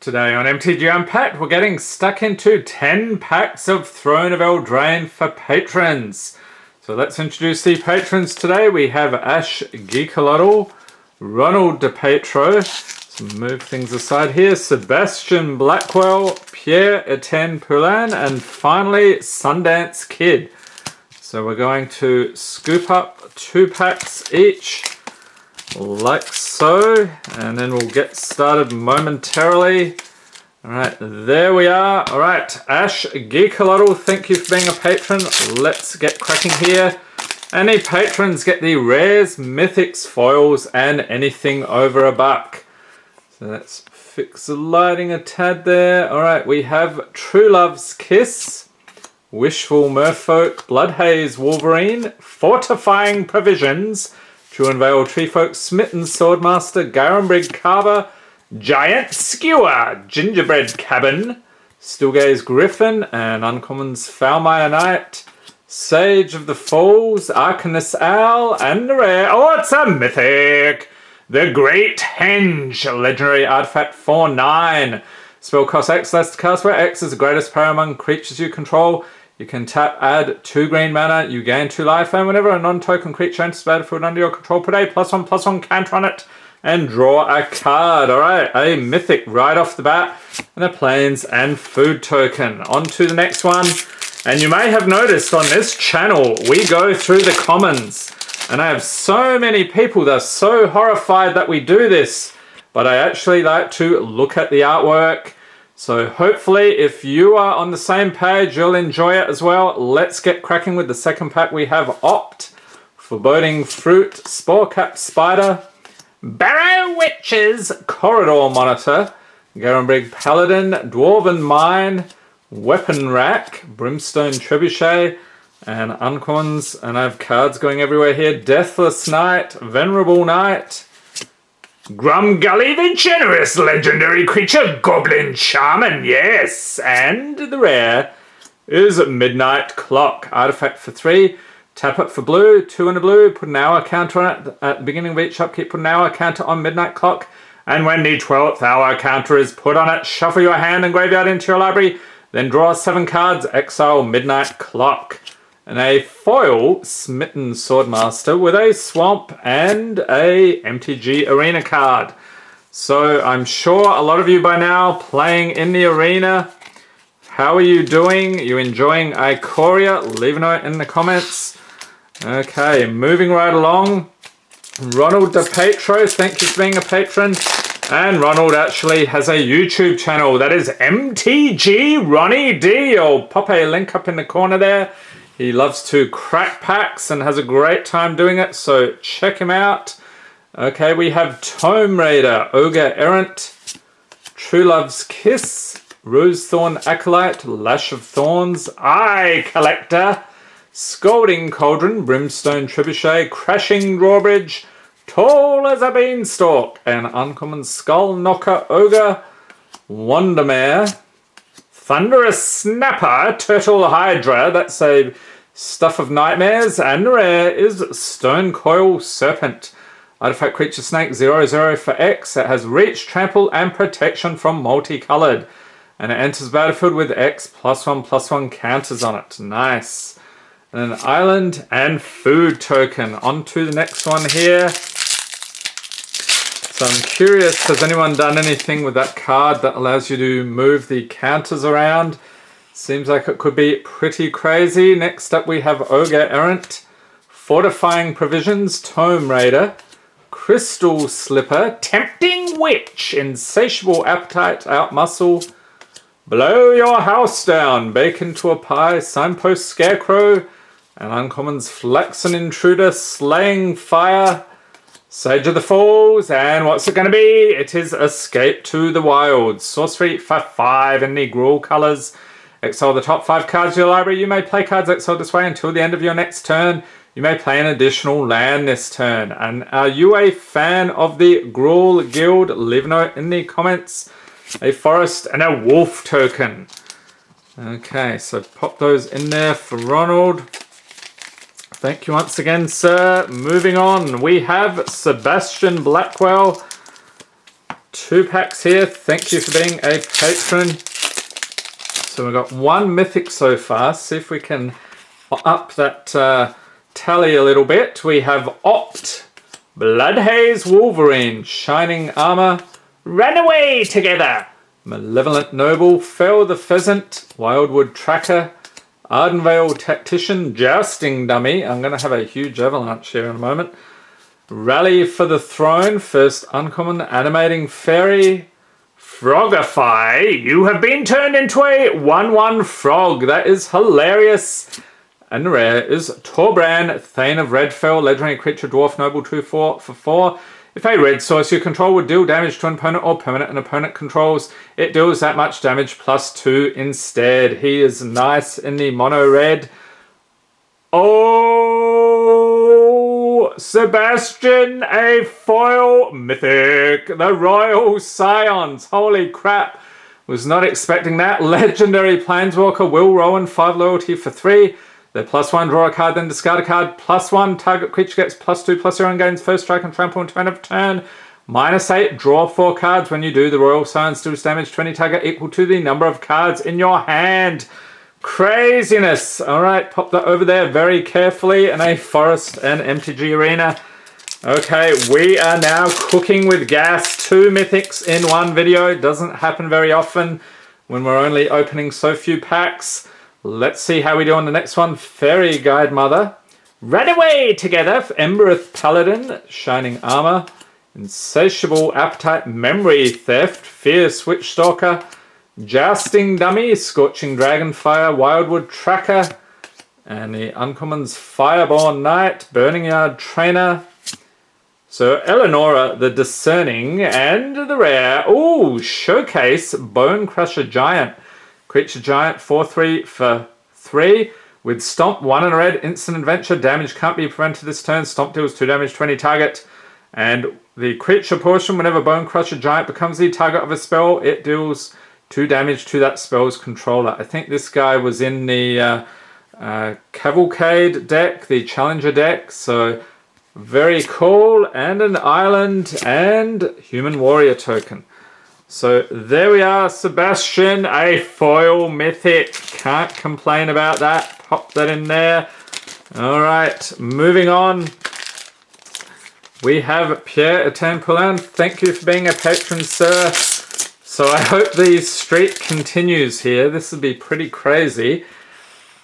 Today on MTG Unpacked, we're getting stuck into 10 packs of Throne of Eldraine for patrons. So let's introduce the patrons today. We have Ash Geekalotl, Ronald DePetro, let's move things aside here, Sebastian Blackwell, Pierre-Etienne Poulin, and finally Sundance Kid. So we're going to scoop up 2 packs each, like so, and then we'll get started momentarily. Alright, there we are. Alright, Ash Geekalotl, thank you for being a patron. Let's get cracking here. Any patrons get the rares, mythics, foils, and anything over $1. So let's fix the lighting a tad there. Alright, we have True Love's Kiss, Wishful Merfolk, Bloodhaze Wolverine, Fortifying Provisions, True Unveil Treefolk, Smitten Swordmaster, Garenbrig Carver, Giant Skewer, Gingerbread Cabin, Stillgaze Griffin, and Uncommon's Foulmire Knight, Sage of the Falls, Arcanist Owl, and the rare, oh, it's a mythic! The Great Henge, legendary artifact 4/9. Spell cost X less to cast, where X is the greatest power among creatures you control. You can tap, add 2 green mana, you gain 2 life, and whenever a non-token creature enters the battlefield under your control, put a +1/+1 counter on it, and draw a card. Alright, a mythic right off the bat, and a plains and food token. On to the next one. And you may have noticed on this channel, we go through the commons. And I have so many people that are so horrified that we do this. But I actually like to look at the artwork. So hopefully if you are on the same page, you'll enjoy it as well. Let's get cracking with the second pack. We have Opt, Foreboding Fruit, Spore-Capped Spider, Barrow Witches, Corridor Monitor, Garenbrig Paladin, Dwarven Mine, Weapon Rack, Brimstone Trebuchet, and Uncommons, and I have cards going everywhere here. Deathless Knight, Venerable Knight, Grumgully the Generous, legendary creature, Goblin Shaman, yes, and the rare is Midnight Clock, artifact for 3. Tap it for blue, 2 and a blue, put an hour counter on it. At the beginning of each upkeep, put an hour counter on Midnight Clock. And when the 12th hour counter is put on it, shuffle your hand and graveyard into your library. Then draw 7 cards, exile Midnight Clock. And a foil Smitten Swordmaster with a Swamp and a MTG Arena card. So I'm sure a lot of you by now playing in the arena. How are you doing? You enjoying Ikoria? Leave a note in the comments. Okay, moving right along. Ronald DePetro, thank you for being a patron. And Ronald actually has a YouTube channel. That is MTG Ronnie D. I'll pop a link up in the corner there. He loves to crack packs and has a great time doing it, so check him out. Okay, we have Tome Raider, Ogre Errant, True Love's Kiss, Rosethorn Acolyte, Lash of Thorns, Eye Collector, Scalding Cauldron, Brimstone Trebuchet, Crashing Drawbridge, Tall as a Beanstalk, and Uncommon Skull Knocker Ogre, Wandermare, Thunderous Snapper, Turtle Hydra, that's a Stuff of Nightmares, and the rare is Stone Coil Serpent. Artifact creature snake 0/0 for X. It has reach, trample, and protection from multicolored. And it enters battlefield with X +1/+1 counters on it. Nice. And an island and food token. On to the next one here. So I'm curious, has anyone done anything with that card that allows you to move the counters around? Seems like it could be pretty crazy. Next up we have Ogre Errant, Fortifying Provisions, Tome Raider, Crystal Slipper, Tempting Witch, Insatiable Appetite, Outmuscle, Blow Your House Down, Bake into a Pie, Signpost Scarecrow, and Uncommon's Flaxen Intruder, Slaying Fire, Sage of the Falls, and what's it going to be? It is Escape to the Wilds. Sorcery for 5 in the Gruul colors. Exile the top 5 cards of your library. You may play cards exiled this way until the end of your next turn. You may play an additional land this turn. And are you a fan of the Gruul Guild? Leave a note in the comments. A forest and a wolf token. Okay, so pop those in there for Ronald. Thank you once again, sir. Moving on, we have Sebastian Blackwell, 2 packs here. Thank you for being a patron. So we've got 1 mythic so far. See if we can up that tally a little bit. We have Opt, Bloodhaze Wolverine, Shining Armor, Runaway Together, Malevolent Noble, Fell the Pheasant, Wildwood Tracker, Ardenvale Tactician, Jousting Dummy. I'm going to have a huge avalanche here in a moment. Rally for the Throne, first uncommon, Animating Fairy, Frogify. You have been turned into a 1/1 frog. That is hilarious. And the rare is Torbran, Thane of Redfell, legendary creature, dwarf, noble, 2/4 for 4. If a red source you control would deal damage to an opponent or permanent an opponent controls, it deals that much damage +2 instead. He is nice in the mono red. Oh, Sebastian, a foil mythic. The Royal Scions. Holy crap. Was not expecting that. Legendary Planeswalker, Will Rowan, 5 loyalty for 3. They're +1, draw a card, then discard a card. +1, target creature gets +2/+0 and gains first strike and trample on turn of turn. -8, draw 4 cards. When you do, the Royal Scions deals damage to any target equal to the number of cards in your hand. Craziness. Alright, pop that over there very carefully in a Forest and MTG Arena. Okay, we are now cooking with gas. 2 mythics in one video. Doesn't happen very often when we're only opening so few packs. Let's see how we do on the next one. Fairy Guide Mother. Runaway Together, Embereth Paladin, Shining Armor, Insatiable Appetite, Memory Theft, Fierce Witchstalker, Jousting Dummy, Scorching Dragonfire, Wildwood Tracker, and the uncommons Fireborn Knight, Burning Yard Trainer. So Eleonora the Discerning, and the rare, Showcase, Bone Crusher Giant. Creature Giant, 4/3 for 3. With Stomp, 1 and a red, instant adventure. Damage can't be prevented this turn. Stomp deals 2 damage to any target. And the creature portion, whenever Bone Crusher Giant becomes the target of a spell, it deals 2 damage to that spell's controller. I think this guy was in the Cavalcade deck, the Challenger deck. So very cool. And an island and Human Warrior token. So there we are, Sebastian, a foil mythic. Can't complain about that. Pop that in there. All right, moving on. We have Pierre-Etienne Poulin. Thank you for being a patron, sir. So I hope the streak continues here. This would be pretty crazy.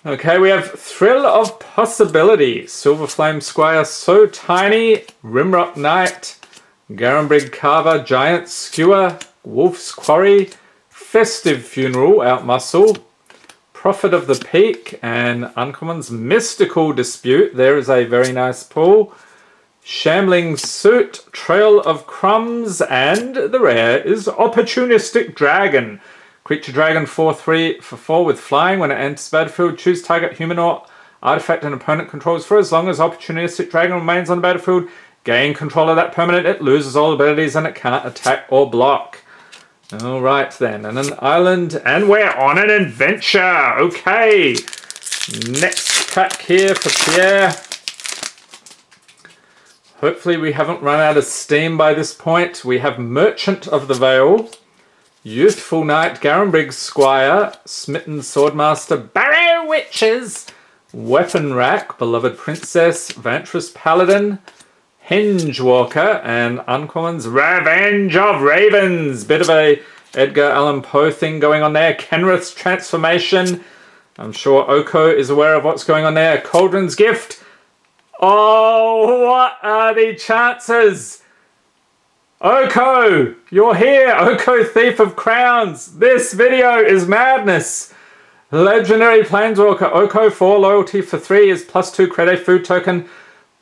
Okay, we have Thrill of Possibility. Silverflame Squire, So Tiny. Rimrock Knight. Garenbrig Carver, Giant Skewer. Wolf's Quarry, Festive Funeral, Outmuscle, Prophet of the Peak, and Uncommons Mystical Dispute. There is a very nice pull. Shambling Suit, Trail of Crumbs, and the rare is Opportunistic Dragon. Creature Dragon, 4/3 for 4 with flying. When it enters battlefield, choose target human or artifact an opponent controls for as long as Opportunistic Dragon remains on the battlefield. Gain control of that permanent. It loses all abilities and it can't attack or block. Alright then, and an island, and we're on an adventure! Okay! Next pack here for Pierre. Hopefully we haven't run out of steam by this point. We have Merchant of the Vale, Youthful Knight, Garenbrig Squire, Smitten Swordmaster, Barrow Witches, Weapon Rack, Beloved Princess, Vantress Paladin, Henge Walker, and uncommons Revenge of Ravens. Bit of a Edgar Allan Poe thing going on there. Kenrith's Transformation. I'm sure Oko is aware of what's going on there. Cauldron's Gift. Oh, what are the chances? Oko, you're here. Oko, Thief of Crowns. This video is madness. Legendary Planeswalker. Oko, 4 loyalty for 3 is +2 credit food token.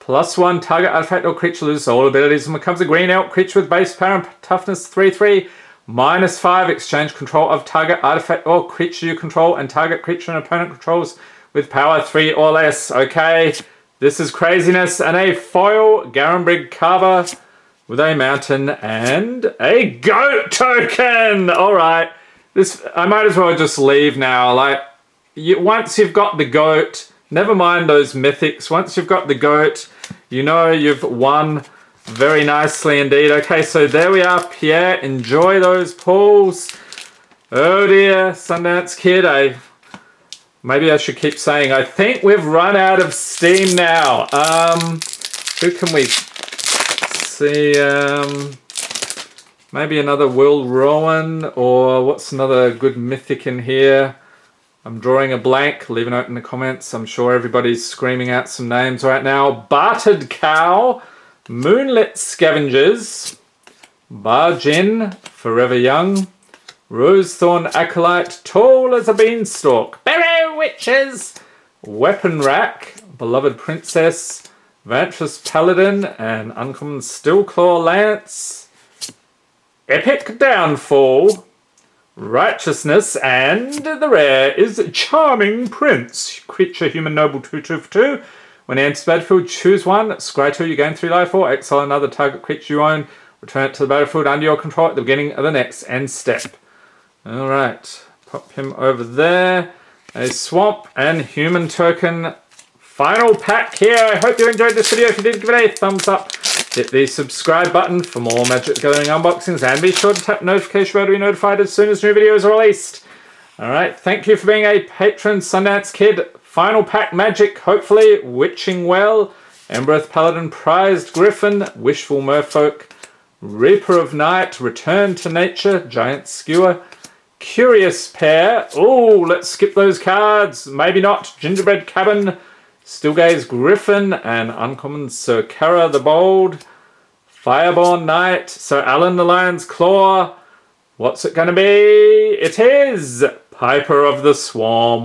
+1, target artifact or creature loses all abilities and becomes a green elk creature with base power and toughness 3/3. -5, exchange control of target artifact or creature you control and target creature and opponent controls with power 3 or less. Okay, this is craziness. And a foil Garenbrig Carver with a mountain and a goat token. Alright, I might as well just leave now. Once you've got the goat, never mind those mythics. Once you've got the goat, you know you've won very nicely indeed. Okay, so there we are, Pierre. Enjoy those pulls. Oh dear, Sundance Kid. Maybe I should keep saying, I think we've run out of steam now. Who can we see? Maybe another Will Rowan, or what's another good mythic in here? I'm drawing a blank. Leave a note in the comments. I'm sure everybody's screaming out some names right now. Bartered Cow, Moonlit Scavengers, Bargin, Forever Young, Rosethorn Acolyte, Tall as a Beanstalk, Barrow Witches, Weapon Rack, Beloved Princess, Vantress Paladin, and Uncommon Steelclaw Lance, Epic Downfall, Righteousness, and the rare is Charming Prince. Creature Human Noble 2/2 for 2. When he enters the battlefield, choose one. Scry 2, you gain 3 life, or exile another target creature you own. Return it to the battlefield under your control at the beginning of the next end step. Alright, pop him over there. A swamp and human token. Final pack here. I hope you enjoyed this video. If you did, give it a thumbs up. Hit the subscribe button for more Magic the Gathering unboxings, and be sure to tap the notification bell to be notified as soon as new videos are released. Alright, thank you for being a patron, Sundance Kid. Final pack Magic, hopefully. Witching Well, Embereth Paladin, Prized Griffin, Wishful Merfolk, Reaper of Night, Return to Nature, Giant Skewer, Curious Pair. Oh, let's skip those cards. Maybe not. Gingerbread Cabin, Stillgaze Griffin, and Uncommon Sir Kara the Bold, Fireborn Knight, Sir Alan the Lion's Claw. What's it going to be? It is Piper of the Swarm.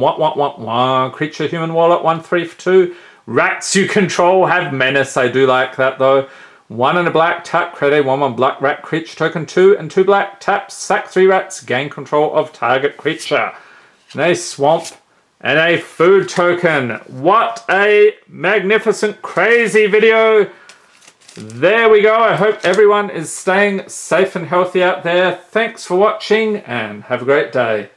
Creature Human Warlock 1/3 for 2. Rats you control have Menace. I do like that though. 1 and a black, tap, create a 1/1 black rat creature token 2, and 2 black, tap, sack 3 rats, gain control of target creature. And a swamp and a food token. What a magnificent, crazy video. There we go. I hope everyone is staying safe and healthy out there. Thanks for watching, and have a great day.